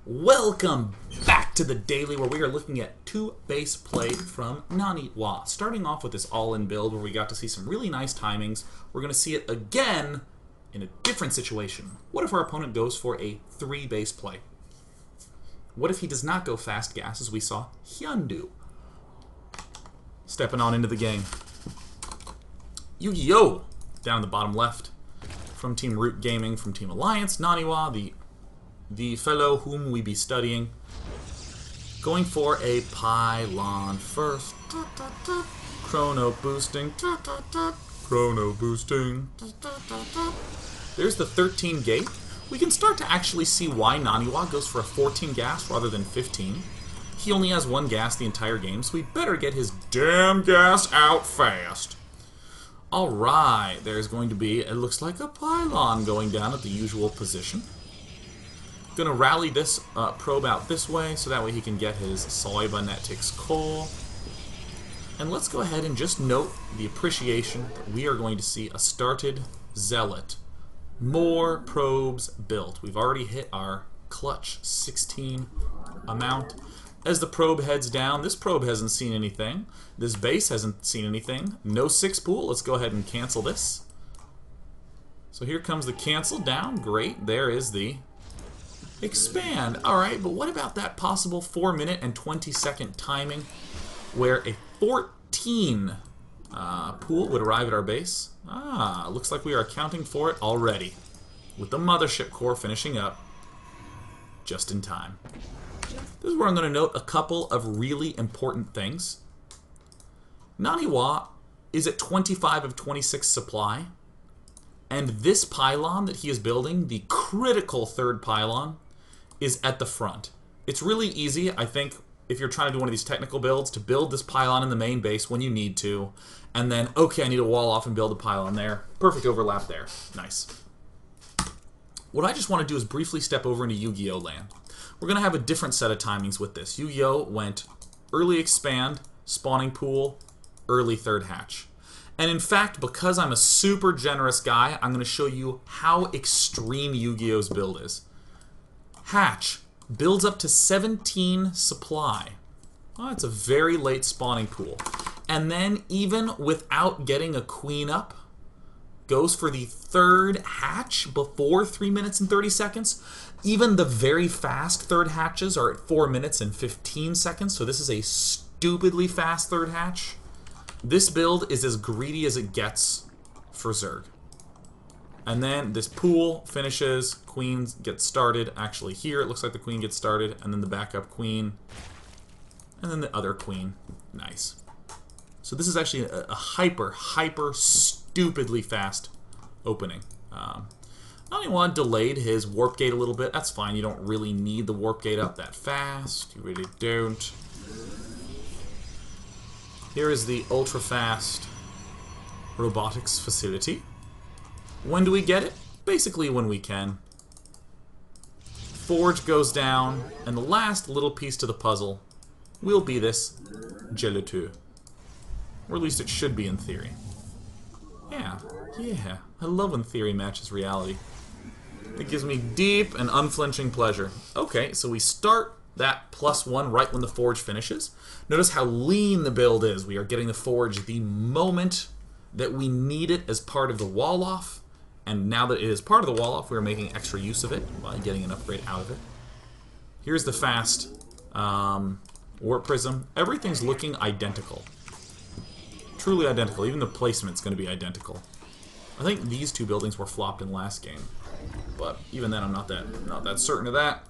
Welcome back to the daily, where we are looking at 2 base play from Naniwa. Starting off with this all-in build where we got to see some really nice timings. We're going to see it again in a different situation. What if our opponent goes for a 3 base play? What if he does not go fast gas, as we saw Hyundu stepping on into the game? Yu-Gi-Oh! Down in the bottom left. From Team Root Gaming, from Team Alliance, Naniwa, the fellow whom we be studying, going for a pylon first. Chrono boosting. Chrono boosting. There's the 13 gate. We can start to actually see why Naniwa goes for a 14 gas rather than 15. He only has 1 gas the entire game, so we better get his damn gas out fast. Alright, there's going to be, it looks like a pylon going down at the usual position. Gonna rally this probe out this way, so that way he can get his Soybonetics coal. And let's go ahead and just note the appreciation that we are going to see a started Zealot. More probes built. We've already hit our clutch 16 amount. As the probe heads down, this probe hasn't seen anything. This base hasn't seen anything. No 6 pool. Let's go ahead and cancel this. So here comes the cancel down. Great. There is the expand. Alright, but what about that possible 4-minute and 20-second timing where a 14 pool would arrive at our base? Looks like we are accounting for it already, with the mothership core finishing up just in time. This is where I'm going to note a couple of really important things. Naniwa is at 25 of 26 supply, and this pylon that he is building, the critical 3rd pylon, is at the front. It's really easy, I think, if you're trying to do one of these technical builds, to build this pylon in the main base when you need to, and then, okay, I need to wall off and build a pylon there. Perfect overlap there. Nice. What I just want to do is briefly step over into Yu-Gi-Oh land. We're going to have a different set of timings with this. Yu-Gi-Oh went early expand, spawning pool, early 3rd hatch. And in fact, because I'm a super generous guy, I'm going to show you how extreme Yu-Gi-Oh's build is. Hatch builds up to 17 supply. Oh, it's a very late spawning pool. And then, even without getting a queen up, goes for the 3rd hatch before 3 minutes and 30 seconds. Even the very fast 3rd hatches are at 4 minutes and 15 seconds, so this is a stupidly fast 3rd hatch. This build is as greedy as it gets for Zerg. And then this pool finishes, queens get started. Actually here it looks like the queen gets started, and then the backup queen, and then the other queen. Nice. So this is actually a hyper stupidly fast opening. Naniwa delayed his warp gate a little bit. That's fine, you don't really need the warp gate up that fast. You really don't. Here is the ultra fast robotics facility. When do we get it? Basically when we can. Forge goes down, and the last little piece to the puzzle will be this gelato. Or at least it should be in theory. Yeah. I love when theory matches reality. It gives me deep and unflinching pleasure. Okay, so we start that +1 right when the forge finishes. Notice how lean the build is. We are getting the forge the moment that we need it as part of the wall-off. And now that it is part of the wall-off, we're making extra use of it by getting an upgrade out of it. Here's the fast warp prism. Everything's looking identical. Truly identical. Even the placement's going to be identical. I think these 2 buildings were flopped in last game, but even then I'm not that certain of that.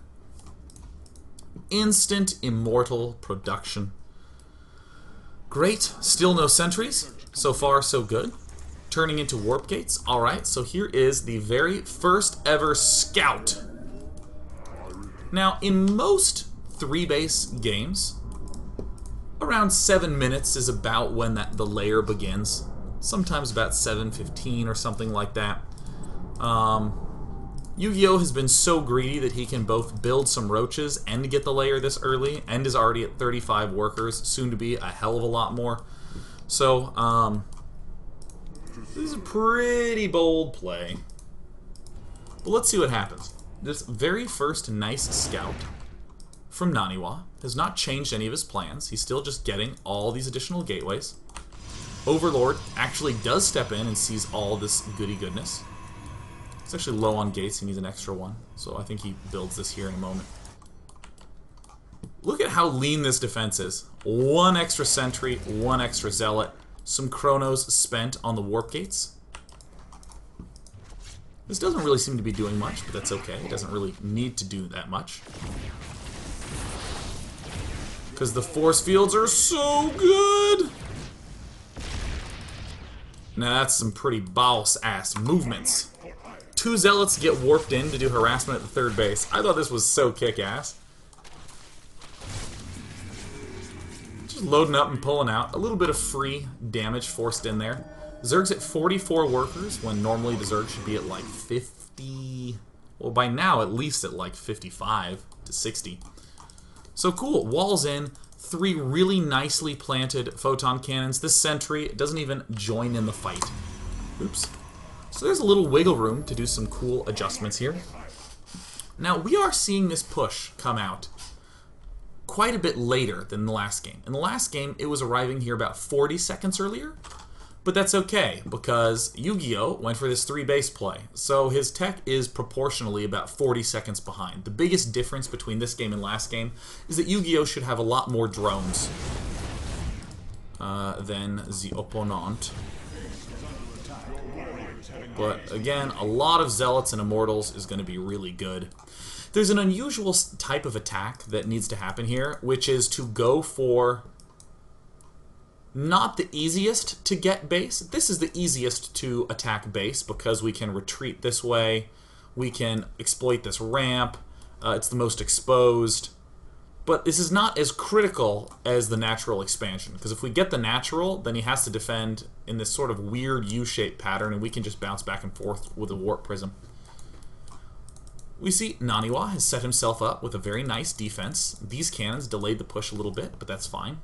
Instant immortal production. Great. Still no sentries. So far, so good. Turning into warp gates. Alright, so here is the very first ever scout. Now, in most 3 base games, around 7 minutes is about when the layer begins. Sometimes about 7:15 or something like that. Yu-Gi-Oh has been so greedy that he can both build some roaches and get the layer this early, and is already at 35 workers, soon to be a hell of a lot more. So, this is a pretty bold play. But let's see what happens. This very first nice scout from Naniwa has not changed any of his plans. He's still just getting all these additional gateways. Overlord actually does step in and sees all this goody goodness. He's actually low on gates. He needs an extra one. So I think he builds this here in a moment. Look at how lean this defense is. One extra sentry, one extra zealot, some chronos spent on the warp gates. This doesn't really seem to be doing much, but that's okay. It doesn't really need to do that much. Because the force fields are so good! Now that's some pretty boss-ass movements. 2 zealots get warped in to do harassment at the 3rd base. I thought this was so kick-ass. Just loading up and pulling out. A little bit of free damage forced in there. Zerg's at 44 workers, when normally the Zerg should be at like 50... Well, by now, at least at like 55 to 60. So cool. Walls in. 3 really nicely planted photon cannons. This sentry doesn't even join in the fight. Oops. So there's a little wiggle room to do some cool adjustments here. Now, we are seeing this push come out quite a bit later than the last game. In the last game, it was arriving here about 40 seconds earlier. But that's okay, because Yu-Gi-Oh! Went for this 3-base play. So his tech is proportionally about 40 seconds behind. The biggest difference between this game and last game is that Yu-Gi-Oh! Should have a lot more drones than the opponent. But again, a lot of Zealots and Immortals is going to be really good. There's an unusual type of attack that needs to happen here, which is to go for not the easiest to get base. This is the easiest to attack base because we can retreat this way. We can exploit this ramp. It's the most exposed. But this is not as critical as the natural expansion, because if we get the natural, then he has to defend in this sort of weird U-shaped pattern, and we can just bounce back and forth with a warp prism. We see Naniwa has set himself up with a very nice defense. These cannons delayed the push a little bit, but that's fine.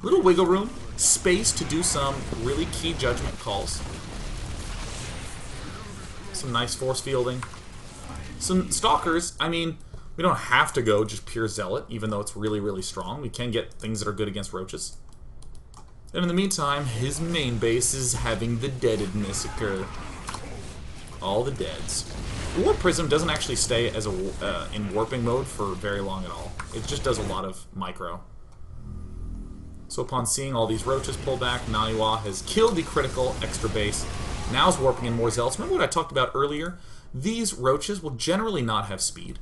Little wiggle room, space to do some really key judgment calls. Some nice force fielding. Some Stalkers, I mean, we don't have to go just pure Zealot, even though it's really, really strong. We can get things that are good against roaches. And in the meantime, his main base is having the deadedness occur. All the deads. Warp Prism doesn't actually stay as in warping mode for very long at all. It just does a lot of micro. So upon seeing all these roaches pull back, Naniwa has killed the critical extra base. Now is warping in more Zealots. Remember what I talked about earlier? These roaches will generally not have speed.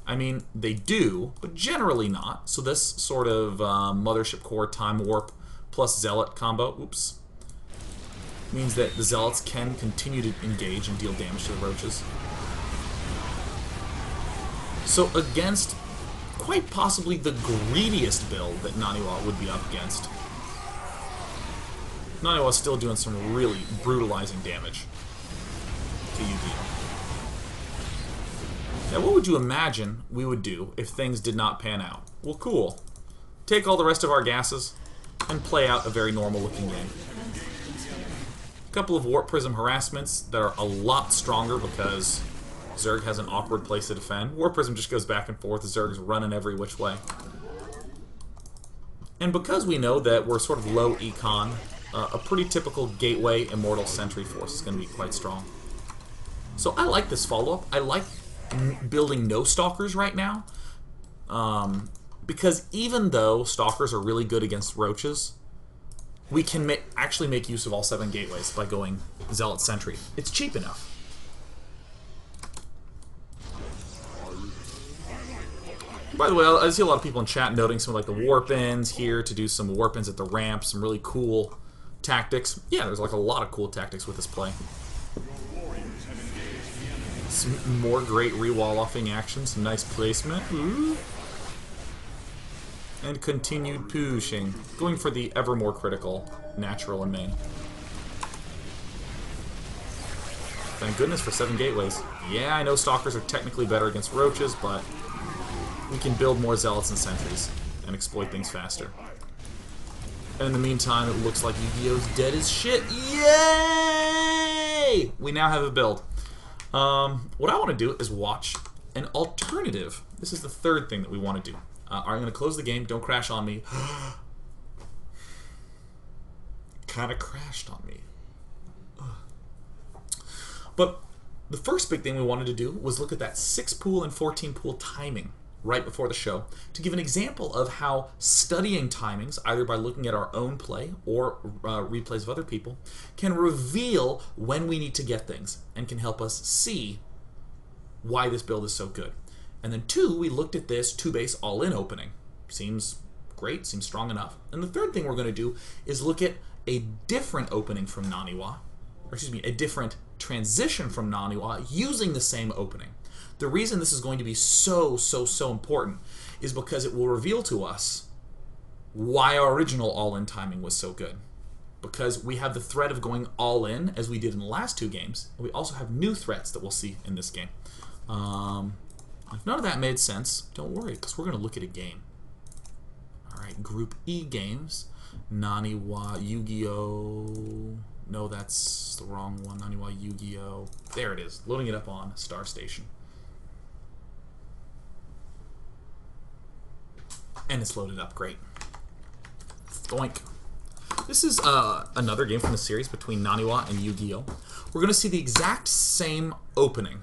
I mean, they do, but generally not. So this sort of Mothership Core Time Warp plus Zealot combo, oops, means that the Zealots can continue to engage and deal damage to the roaches. So against quite possibly the greediest build that Naniwa would be up against, Naniwa's still doing some really brutalizing damage to Yu-Gi-Oh! Now, what would you imagine we would do if things did not pan out? Well, cool. Take all the rest of our gases and play out a very normal-looking game. A couple of Warp Prism harassments that are a lot stronger because Zerg has an awkward place to defend. Warp Prism just goes back and forth. The Zerg's running every which way. And because we know that we're sort of low econ, a pretty typical Gateway Immortal Sentry force is going to be quite strong. So I like this follow-up. I like building no Stalkers right now, because even though Stalkers are really good against roaches, we can actually make use of all 7 gateways by going Zealot Sentry. It's cheap enough. By the way, I see a lot of people in chat noting some like the warp-ins here to do some warp-ins at the ramp, some really cool tactics. Yeah, there's like a lot of cool tactics with this play. Some more great re-wall-offing action, some nice placement. Ooh. And continued pushing. Going for the ever more critical natural and main. Thank goodness for 7 gateways. Yeah, I know Stalkers are technically better against roaches, but we can build more Zealots and Sentries and exploit things faster. And in the meantime, it looks like Yu-Gi-Oh's dead as shit. Yay! We now have a build. What I want to do is watch An alternative, this is the third thing that we want to do. I'm going to close the game. Don't crash on me. Kind of crashed on me. But the first big thing we wanted to do was look at that 6 pool and 14 pool timing right before the show to give an example of how studying timings, either by looking at our own play or replays of other people, can reveal when we need to get things and can help us see why this build is so good. And then 2, we looked at this 2-base all-in opening. Seems great, seems strong enough. And the third thing we're going to do is look at a different opening from Naniwa, or excuse me, a different transition from Naniwa using the same opening. The reason this is going to be so important is because it will reveal to us why our original all-in timing was so good. Because we have the threat of going all-in, as we did in the last 2 games, and we also have new threats that we'll see in this game. If none of that made sense, don't worry, because we're going to look at a game. Alright, Group E games. Naniwa, Yu-Gi-Oh! No, that's the wrong one. Naniwa, Yu-Gi-Oh! There it is. Loading it up on Star Station. And it's loaded up. Great. Doink. This is another game from the series between Naniwa and Yu-Gi-Oh! We're going to see the exact same opening.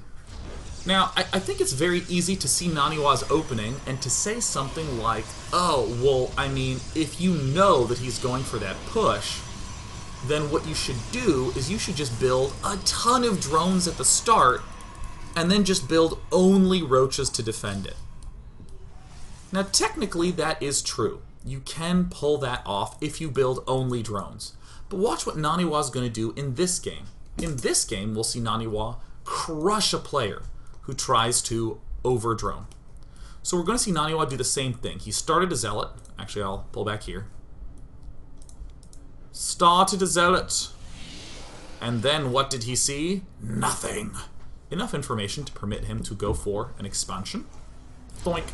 Now, I think it's very easy to see Naniwa's opening and to say something like, oh, well, I mean, if you know that he's going for that push, then what you should do is you should just build a ton of drones at the start and then just build only roaches to defend it. Now, technically, that is true. You can pull that off if you build only drones. But watch what Naniwa's going to do in this game. In this game, we'll see Naniwa crush a player who tries to over-drone. So we're going to see Naniwa do the same thing. He started a Zealot. Actually, I'll pull back here. Started a Zealot. And then what did he see? Nothing. Enough information to permit him to go for an expansion. Boink.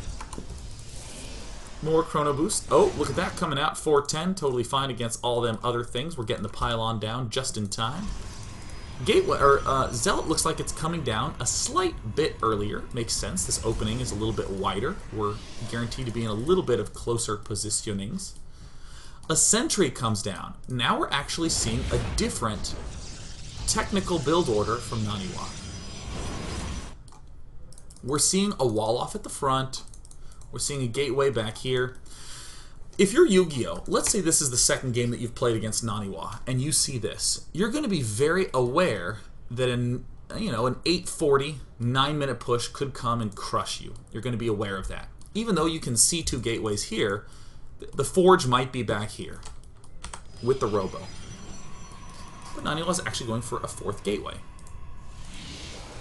More Chrono Boost. Oh, look at that coming out. 410. Totally fine against all them other things. We're getting the pylon down just in time. Gateway, or Zealot looks like it's coming down a slight bit earlier. Makes sense. This opening is a little bit wider. We're guaranteed to be in a little bit of closer positionings. A Sentry comes down. Now we're actually seeing a different technical build order from Naniwa. We're seeing a wall off at the front. We're seeing a gateway back here. If you're Yu-Gi-Oh!, let's say this is the second game that you've played against Naniwa, and you see this, you're going to be very aware that an 840, 9-minute push could come and crush you. You're going to be aware of that. Even though you can see 2 gateways here, the Forge might be back here with the Robo. But Naniwa's actually going for a 4th gateway.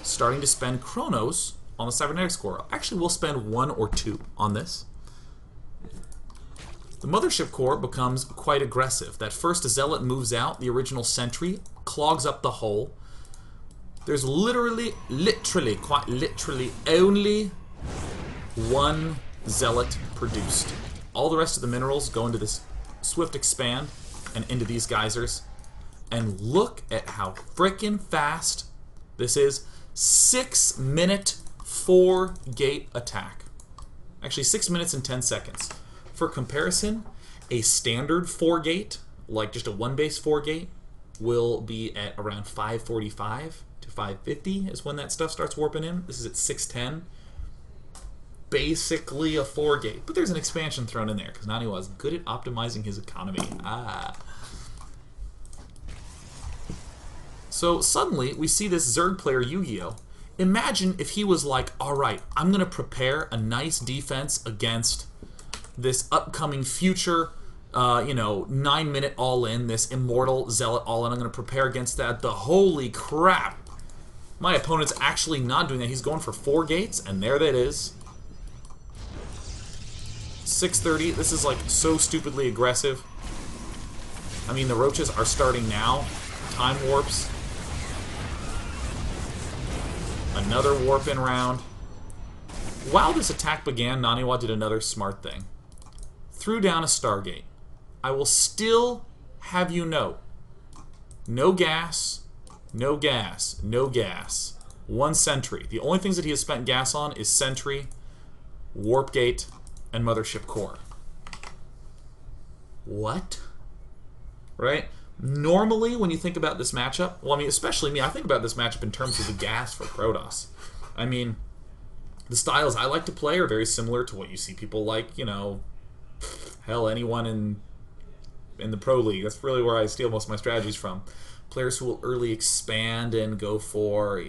Starting to spend Chronos on the Cybernetic Squirrel. Actually, we'll spend 1 or 2 on this. The Mothership Core becomes quite aggressive. That first Zealot moves out, the original Sentry clogs up the hole. There's literally, quite literally, only 1 Zealot produced. All the rest of the minerals go into this Swift Expand and into these geysers. And look at how frickin' fast this is. 6-minute 4-gate attack. Actually, 6 minutes and 10 seconds. For comparison, a standard 4-gate, like just a 1-base 4-gate, will be at around 545 to 550 is when that stuff starts warping in. This is at 610. Basically a 4-gate. But there's an expansion thrown in there, because Naniwa is good at optimizing his economy. So suddenly, we see this Zerg player, Yu-Gi-Oh! Imagine if he was like, alright, I'm going to prepare a nice defense against this upcoming future, 9-minute all-in, this immortal Zealot all-in. I'm going to prepare against that. The holy crap! My opponent's actually not doing that. He's going for 4 gates, and there that is. 630. This is like so stupidly aggressive. I mean, the roaches are starting now. Time warps. Another warp-in round. While this attack began, Naniwa did another smart thing. Threw down a Stargate. I will still have you know, no gas, no gas, no gas. 1 sentry. The only things that he has spent gas on is sentry, warp gate, and mothership core. What? Right? Normally, when you think about this matchup, well, I mean, especially me, I think about this matchup in terms of the gas for Protoss. I mean, the styles I like to play are very similar to what you see people like, you know, hell, anyone in the Pro League. That's really where I steal most of my strategies from. Players who will early expand and go for,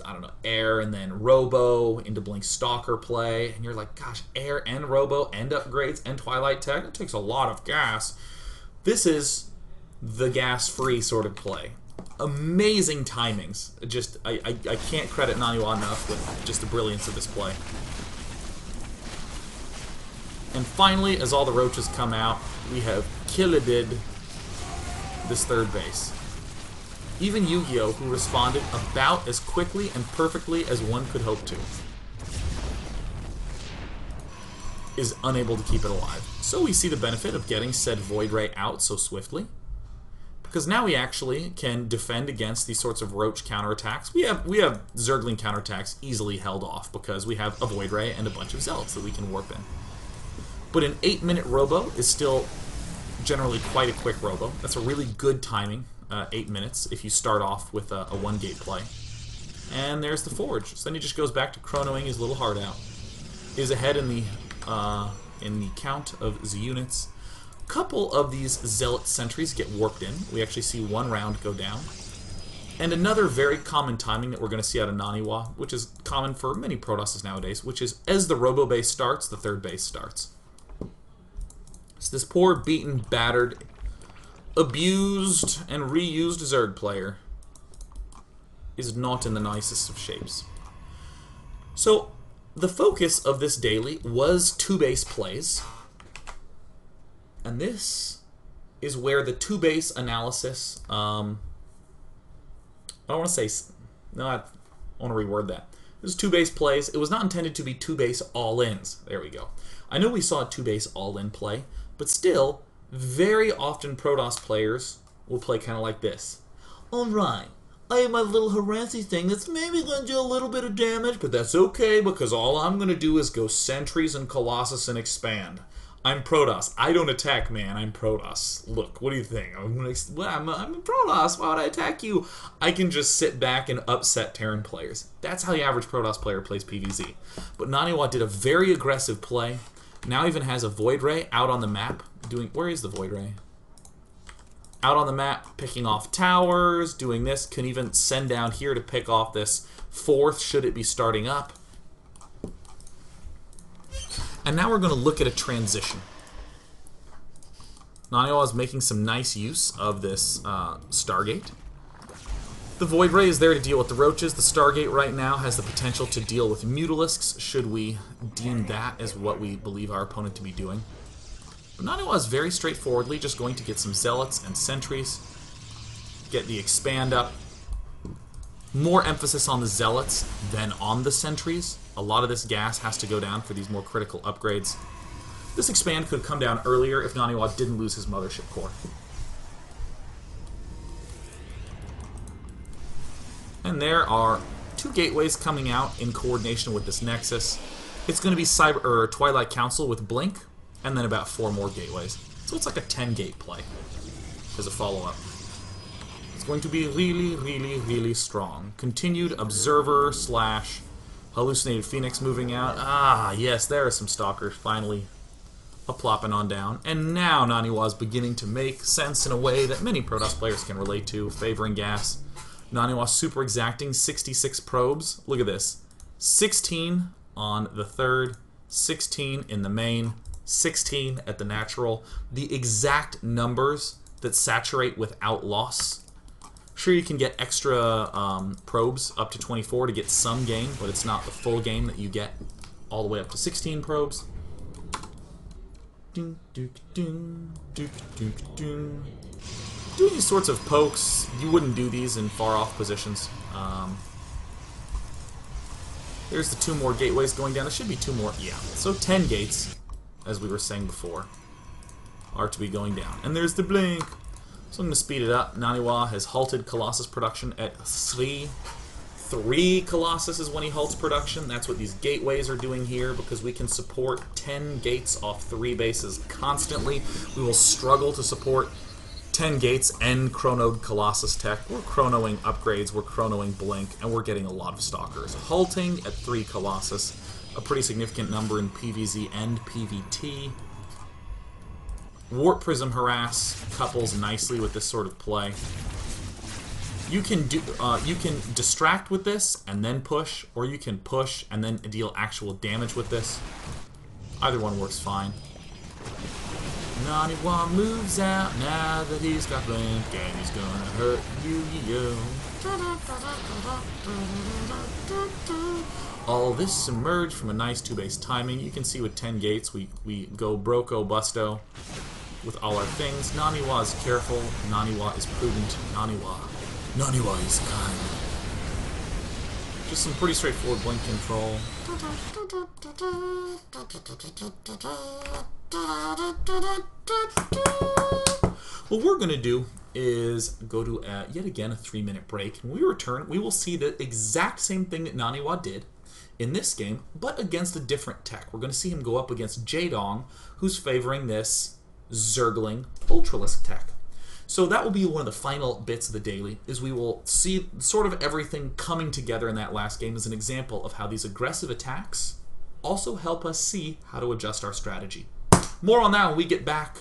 I don't know, air and then robo into blink stalker play. And you're like, gosh, air and robo and upgrades and twilight tech, it takes a lot of gas. This is the gas-free sort of play. Amazing timings. Just, I can't credit Naniwa enough with just the brilliance of this play. And finally, as all the roaches come out, we have killeded this third base. Even Yu-Gi-Oh!, who responded about as quickly and perfectly as one could hope to, is unable to keep it alive. So we see the benefit of getting said Void Ray out so swiftly, because now we actually can defend against these sorts of roach counterattacks. We have Zergling counterattacks easily held off because we have a Void Ray and a bunch of Zealots that we can warp in. But an 8-minute robo is still generally quite a quick robo. That's a really good timing, 8 minutes, if you start off with a 1-gate play. And there's the Forge. So then he just goes back to chronoing his little heart out. Is ahead in the count of the units. A couple of these Zealot sentries get warped in. We actually see 1 round go down. And another very common timing that we're going to see out of Naniwa, which is common for many Protosses nowadays, which is as the robo base starts, the third base starts. So this poor, beaten, battered, abused, and reused Zerg player is not in the nicest of shapes. So the focus of this daily was 2-base plays. And this is where the 2-base analysis, I don't want to say, no, I want to reword that. This is 2-base plays. It was not intended to be 2-base all-ins. There we go. I know we saw a 2-base all-in play, but still, very often Protoss players will play kind of like this. Alright, I have my little harassy thing that's maybe going to do a little bit of damage, but that's okay because all I'm going to do is go sentries and Colossus and expand. I'm Protoss. I don't attack, man. I'm Protoss. Look, what do you think? I'm Protoss. Why would I attack you? I can just sit back and upset Terran players. That's how the average Protoss player plays PvZ. But Naniwa did a very aggressive play. Now even has a Void Ray out on the map. Where is the Void Ray? Out on the map, picking off towers, doing this. Can even send down here to pick off this 4th should it be starting up. And now we're going to look at a transition. Naniwa is making some nice use of this Stargate. The Void Ray is there to deal with the roaches. The Stargate right now has the potential to deal with Mutalisks, should we deem that as what we believe our opponent to be doing. But Naniwa is very straightforwardly just going to get some Zealots and Sentries, get the Expand up. More emphasis on the Zealots than on the Sentries. A lot of this gas has to go down for these more critical upgrades. This Expand could come down earlier if Naniwa didn't lose his Mothership Core. And there are 2 gateways coming out in coordination with this Nexus. It's going to be Twilight Council with Blink, and then about 4 more gateways. So it's like a 10-gate play as a follow-up. It's going to be really, really, really strong. Continued Observer / Hallucinated Phoenix moving out. Ah, yes, there are some Stalkers finally plopping on down. And now Naniwa is beginning to make sense in a way that many Protoss players can relate to, favoring gas. Naniwa super exacting, 66 probes. Look at this. 16 on the 3rd, 16 in the main, 16 at the natural. The exact numbers that saturate without loss. Sure, you can get extra probes up to 24 to get some gain, but it's not the full gain that you get all the way up to 16 probes. Doing these sorts of pokes, you wouldn't do these in far-off positions. There's the 2 more gateways going down. There should be 2 more. Yeah. So 10 gates, as we were saying before, are to be going down. And there's the blink. So I'm going to speed it up. Naniwa has halted Colossus production at 3. 3 Colossus is when he halts production. That's what these gateways are doing here, because we can support 10 gates off 3 bases constantly. We will struggle to support 10 gates and chronoed Colossus tech. We're chronoing upgrades, we're chronoing Blink, and we're getting a lot of Stalkers. Halting at 3 Colossus, a pretty significant number in PvZ and PvT. Warp Prism Harass couples nicely with this sort of play. You can distract with this and then push, or you can push and then deal actual damage with this. Either one works fine. Naniwa moves out now that he's got Blink, and he's gonna hurt you. All this submerged from a nice 2-base timing. You can see with 10 gates, we go Broco Busto with all our things. Naniwa is careful. Naniwa is prudent. Naniwa is kind. Just some pretty straightforward Blink control. What we're going to do is go to, yet again, a 3-minute break. When we return, we will see the exact same thing that Naniwa did in this game, but against a different tech. We're going to see him go up against Jaedong, who's favoring this Zergling Ultralisk tech. So that will be one of the final bits of the daily, is we will see sort of everything coming together in that last game as an example of how these aggressive attacks also help us see how to adjust our strategy. More on that when we get back,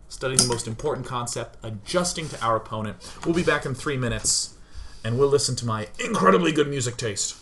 studying the most important concept, adjusting to our opponent. We'll be back in 3 minutes, and we'll listen to my incredibly good music taste.